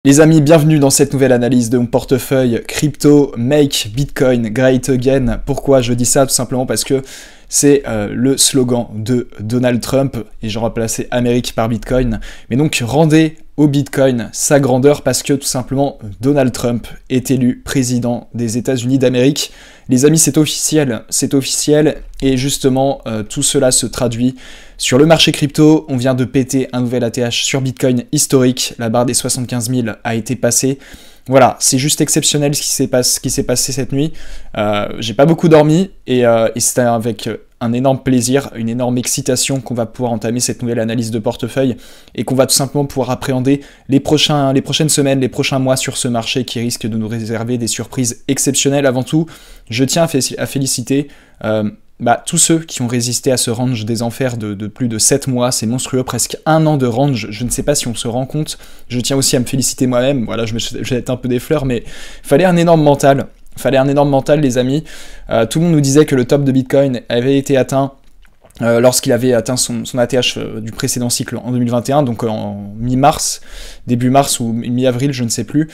Les amis, bienvenue dans cette nouvelle analyse de mon portefeuille crypto Make Bitcoin Great Again. Pourquoi je dis ça? Tout simplement parce que c'est le slogan de Donald Trump, et j'ai remplacé Amérique par Bitcoin. Mais donc rendez au Bitcoin sa grandeur parce que tout simplement Donald Trump est élu président des États-Unis d'Amérique. Les amis, c'est officiel, et justement tout cela se traduit sur le marché crypto. On vient de péter un nouvel ATH sur Bitcoin historique, la barre des 75 000 a été passée. Voilà, c'est juste exceptionnel ce qui s'est passé cette nuit. J'ai pas beaucoup dormi et c'était avec un énorme plaisir, une énorme excitation qu'on va pouvoir entamer cette nouvelle analyse de portefeuille et qu'on va tout simplement pouvoir appréhender les prochaines semaines, les prochains mois sur ce marché qui risque de nous réserver des surprises exceptionnelles. Avant tout, je tiens à féliciter tous ceux qui ont résisté à ce range des enfers de plus de 7 mois, c'est monstrueux, presque un an de range, je ne sais pas si on se rend compte. Je tiens aussi à me féliciter moi-même, voilà, je vais être un peu des fleurs, mais il fallait un énorme mental, les amis. Tout le monde nous disait que le top de Bitcoin avait été atteint lorsqu'il avait atteint son ATH du précédent cycle en 2021, donc en mi-mars, début mars ou mi-avril, je ne sais plus.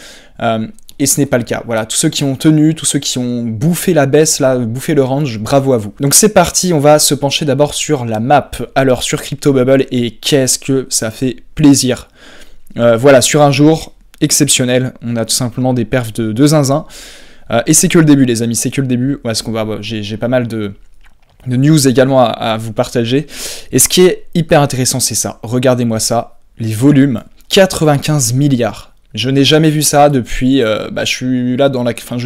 Et ce n'est pas le cas. Voilà, tous ceux qui ont tenu, tous ceux qui ont bouffé la baisse, là, bouffé le range, bravo à vous. Donc c'est parti, on va se pencher d'abord sur la map. Alors sur CryptoBubble, et qu'est-ce que ça fait plaisir. Voilà, sur un jour exceptionnel, on a tout simplement des perfs de zinzin. Et c'est que le début, les amis, c'est que le début. Ouais, j'ai pas mal de news également à vous partager. Et ce qui est hyper intéressant, c'est ça. Regardez-moi ça, les volumes, 95 milliards. Je n'ai jamais vu ça depuis, je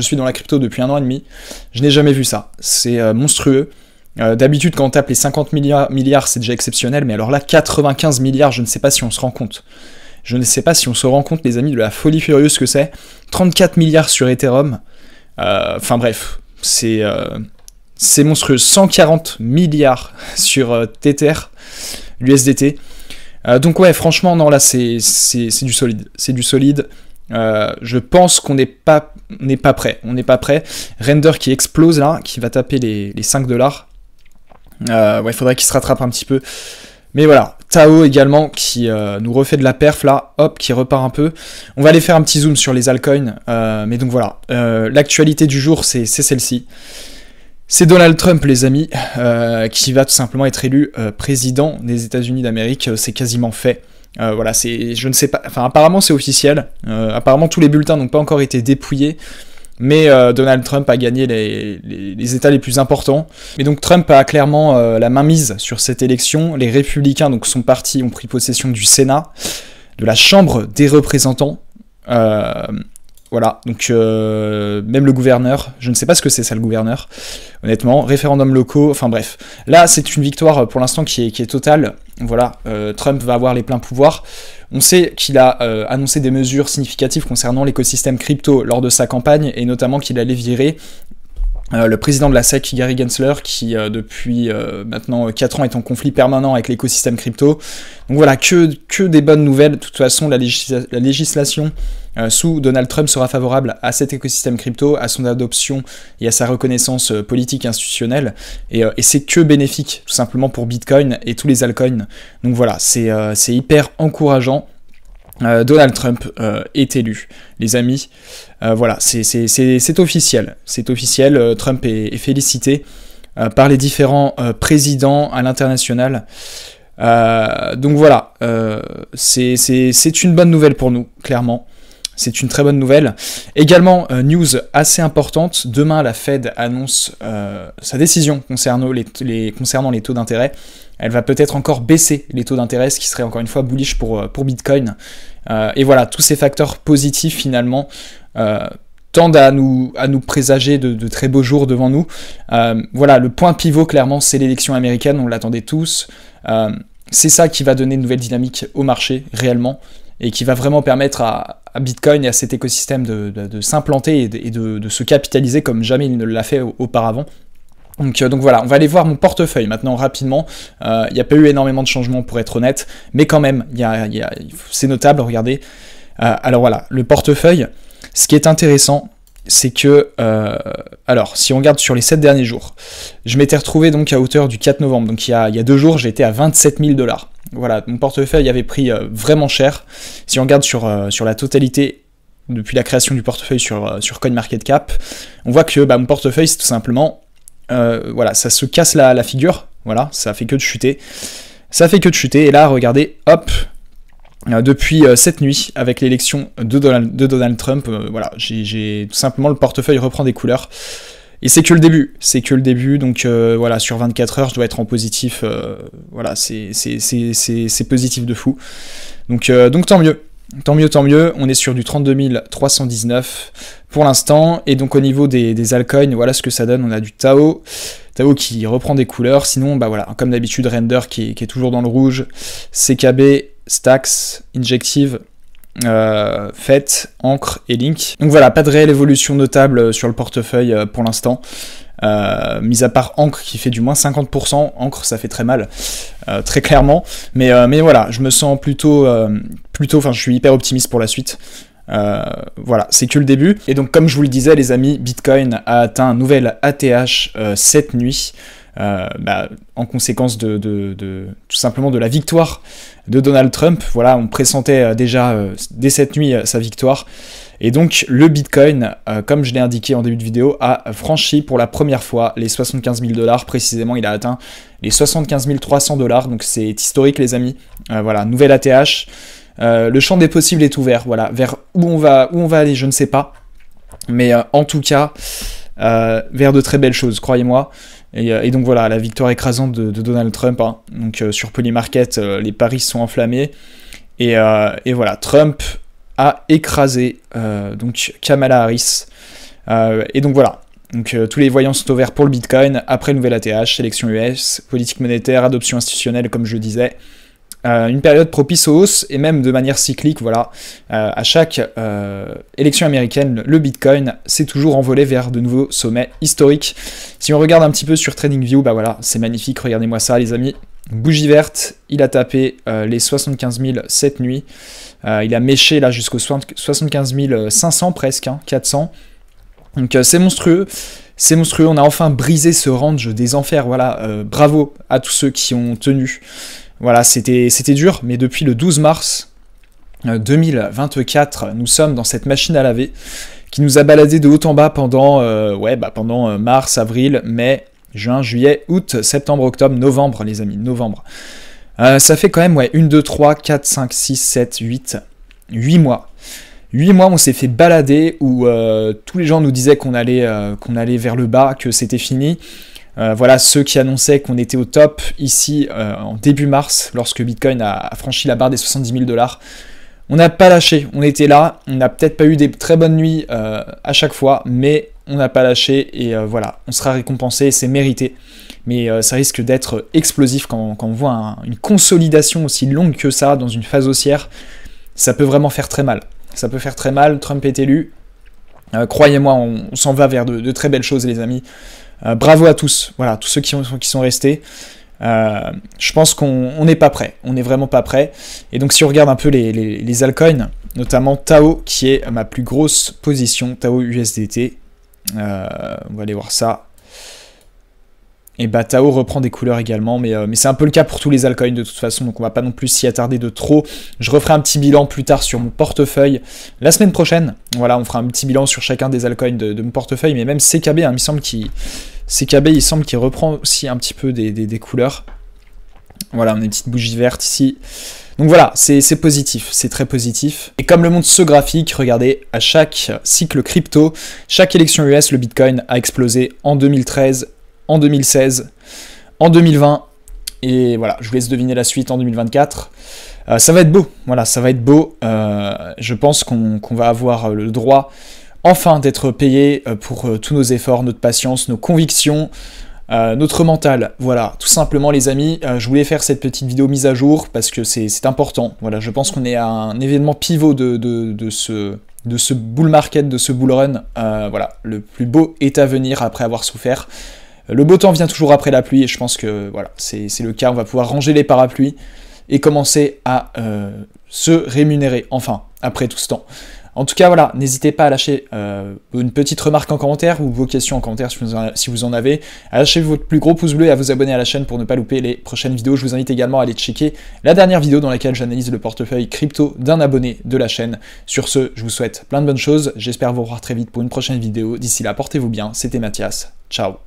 suis dans la crypto depuis 1 an et demi, je n'ai jamais vu ça, c'est monstrueux. D'habitude quand on tape les 50 milliards c'est déjà exceptionnel, mais alors là 95 milliards, je ne sais pas si on se rend compte. Je ne sais pas si on se rend compte, les amis, de la folie furieuse que c'est. 34 milliards sur Ethereum, enfin bref, c'est monstrueux. 140 milliards sur Tether, l'USDT. Donc ouais, franchement, non, là, c'est du solide, je pense qu'on n'est pas prêt, Render qui explose là, qui va taper les 5 $. Ouais, il faudrait qu'il se rattrape un petit peu, mais voilà, Tao également, qui nous refait de la perf là, hop, qui repart un peu. On va aller faire un petit zoom sur les altcoins, mais donc voilà, l'actualité du jour, c'est celle-ci. C'est Donald Trump, les amis, qui va tout simplement être élu président des États-Unis d'Amérique. C'est quasiment fait. Voilà, je ne sais pas. Enfin, apparemment, c'est officiel. Apparemment, tous les bulletins n'ont pas encore été dépouillés. Mais Donald Trump a gagné les États les plus importants. Et donc, Trump a clairement la main mise sur cette élection. Les républicains, donc son parti, ont pris possession du Sénat, de la Chambre des représentants. Voilà, donc même le gouverneur, je ne sais pas ce que c'est ça le gouverneur, honnêtement, référendums locaux, enfin bref. Là, c'est une victoire pour l'instant qui est totale, voilà, Trump va avoir les pleins pouvoirs. On sait qu'il a annoncé des mesures significatives concernant l'écosystème crypto lors de sa campagne, et notamment qu'il allait virer le président de la SEC, Gary Gensler, qui depuis maintenant 4 ans est en conflit permanent avec l'écosystème crypto. Donc voilà, que des bonnes nouvelles. De toute façon, la législation sous Donald Trump sera favorable à cet écosystème crypto, à son adoption et à sa reconnaissance politique et institutionnelle. Et c'est que bénéfique, tout simplement, pour Bitcoin et tous les altcoins. Donc voilà, c'est hyper encourageant. Donald Trump est élu, les amis. Voilà, c'est officiel. Trump est félicité par les différents présidents à l'international. Donc voilà, c'est une bonne nouvelle pour nous, clairement. C'est une très bonne nouvelle. Également, news assez importante, demain la Fed annonce sa décision concernant les taux d'intérêt. Elle va peut-être encore baisser les taux d'intérêt, ce qui serait encore une fois bullish pour Bitcoin. Et voilà, tous ces facteurs positifs finalement tendent à nous présager de très beaux jours devant nous. Voilà, le point pivot clairement, c'est l'élection américaine, on l'attendait tous. C'est ça qui va donner une nouvelle dynamique au marché réellement, et qui va vraiment permettre à Bitcoin et à cet écosystème de s'implanter et de se capitaliser comme jamais il ne l'a fait auparavant. Donc voilà, on va aller voir mon portefeuille maintenant rapidement. Il n'y a pas eu énormément de changements pour être honnête, mais quand même, c'est notable, regardez. Alors voilà, le portefeuille, ce qui est intéressant, c'est que, alors, si on regarde sur les 7 derniers jours, je m'étais retrouvé donc à hauteur du 4 novembre, donc il y a 2 jours, j'étais à 27 000 $. Voilà, mon portefeuille avait pris vraiment cher. Si on regarde sur la totalité, depuis la création du portefeuille sur CoinMarketCap, on voit que mon portefeuille, c'est tout simplement, voilà, ça se casse la figure, voilà, ça fait que de chuter. Ça fait que de chuter, et là, regardez, hop, depuis cette nuit, avec l'élection de Donald Trump, voilà, j'ai tout simplement le portefeuille reprend des couleurs. Et c'est que le début, donc voilà, sur 24 heures, je dois être en positif, voilà, c'est positif de fou. Donc tant mieux, on est sur du 32 319 pour l'instant, et donc au niveau des altcoins, voilà ce que ça donne, on a du Tao qui reprend des couleurs, sinon, bah voilà, comme d'habitude, Render qui est toujours dans le rouge, CKB, Stacks, Injective, FET, Ancre et Link. Donc voilà, pas de réelle évolution notable sur le portefeuille pour l'instant, mis à part Ancre qui fait du moins 50%, Ancre ça fait très mal, très clairement, mais voilà, je me sens plutôt, enfin je suis hyper optimiste pour la suite. Voilà, c'est que le début. Et donc comme je vous le disais les amis, Bitcoin a atteint un nouvel ATH cette nuit, en conséquence de tout simplement de la victoire de Donald Trump. Voilà, on pressentait déjà dès cette nuit sa victoire. Et donc le Bitcoin, comme je l'ai indiqué en début de vidéo, a franchi pour la première fois les 75 000 $. Précisément, il a atteint les 75 300 $. Donc c'est historique les amis. Voilà, nouvel ATH. Le champ des possibles est ouvert, voilà, vers où on va aller, je ne sais pas, mais en tout cas, vers de très belles choses, croyez-moi, et donc voilà, la victoire écrasante de Donald Trump, hein. Donc sur Polymarket, les paris sont enflammés, et voilà, Trump a écrasé donc Kamala Harris, et donc voilà. Donc tous les voyants sont au vert pour le Bitcoin, après le nouvel ATH, élection US, politique monétaire, adoption institutionnelle, comme je le disais. Une période propice aux hausses, et même de manière cyclique, voilà. À chaque élection américaine, le Bitcoin s'est toujours envolé vers de nouveaux sommets historiques. Si on regarde un petit peu sur TradingView, bah voilà, c'est magnifique, regardez-moi ça les amis. Bougie verte, il a tapé les 75 000 cette nuit. Il a méché là jusqu'aux 75 500 presque, hein, 400. Donc c'est monstrueux. C'est monstrueux, on a enfin brisé ce range des enfers, voilà. Bravo à tous ceux qui ont tenu. Voilà, c'était dur, mais depuis le 12 mars 2024, nous sommes dans cette machine à laver qui nous a baladé de haut en bas pendant, pendant mars, avril, mai, juin, juillet, août, septembre, octobre, novembre, les amis, novembre. Ça fait quand même, 1, 2, 3, 4, 5, 6, 7, 8 mois. 8 mois, on s'est fait balader, où tous les gens nous disaient qu'on allait vers le bas, que c'était fini. Voilà, ceux qui annonçaient qu'on était au top ici en début mars, lorsque Bitcoin a franchi la barre des 70 000 $. On n'a pas lâché, on était là, on n'a peut-être pas eu des très bonnes nuits à chaque fois, mais on n'a pas lâché, et voilà, on sera récompensé, c'est mérité. Mais ça risque d'être explosif quand on voit une consolidation aussi longue que ça dans une phase haussière. Ça peut vraiment faire très mal. Ça peut faire très mal, Trump est élu. Croyez-moi, on s'en va vers de très belles choses les amis. Bravo à tous, voilà, tous ceux qui sont restés. Je pense qu'on n'est pas prêt, on n'est vraiment pas prêt. Et donc si on regarde un peu les altcoins, notamment Tao, qui est ma plus grosse position, Tao USDT, on va aller voir ça. Et bah Tao reprend des couleurs également, mais c'est un peu le cas pour tous les altcoins de toute façon, donc on va pas non plus s'y attarder de trop. Je referai un petit bilan plus tard sur mon portefeuille la semaine prochaine. Voilà, on fera un petit bilan sur chacun des altcoins de mon portefeuille, mais même CKB, hein, il semble qu'il reprend aussi un petit peu des couleurs. Voilà, on a une petite bougie verte ici. Donc voilà, c'est positif, c'est très positif. Et comme le montre ce graphique, regardez, à chaque cycle crypto, chaque élection US, le Bitcoin a explosé en 2013, en 2016, en 2020, et voilà, je vous laisse deviner la suite en 2024. Ça va être beau, voilà, ça va être beau. Je pense qu'on va avoir le droit enfin d'être payé pour tous nos efforts, notre patience, nos convictions, notre mental. Voilà, tout simplement les amis, je voulais faire cette petite vidéo mise à jour parce que c'est important. Voilà, je pense qu'on est à un événement pivot de ce bull market, de ce bull run. Voilà, le plus beau est à venir après avoir souffert. Le beau temps vient toujours après la pluie, et je pense que voilà, c'est le cas. On va pouvoir ranger les parapluies et commencer à se rémunérer, enfin, après tout ce temps. En tout cas, voilà, n'hésitez pas à lâcher une petite remarque en commentaire ou vos questions en commentaire si vous en avez. À lâcher votre plus gros pouce bleu et à vous abonner à la chaîne pour ne pas louper les prochaines vidéos. Je vous invite également à aller checker la dernière vidéo dans laquelle j'analyse le portefeuille crypto d'un abonné de la chaîne. Sur ce, je vous souhaite plein de bonnes choses. J'espère vous revoir très vite pour une prochaine vidéo. D'ici là, portez-vous bien. C'était Mathias. Ciao.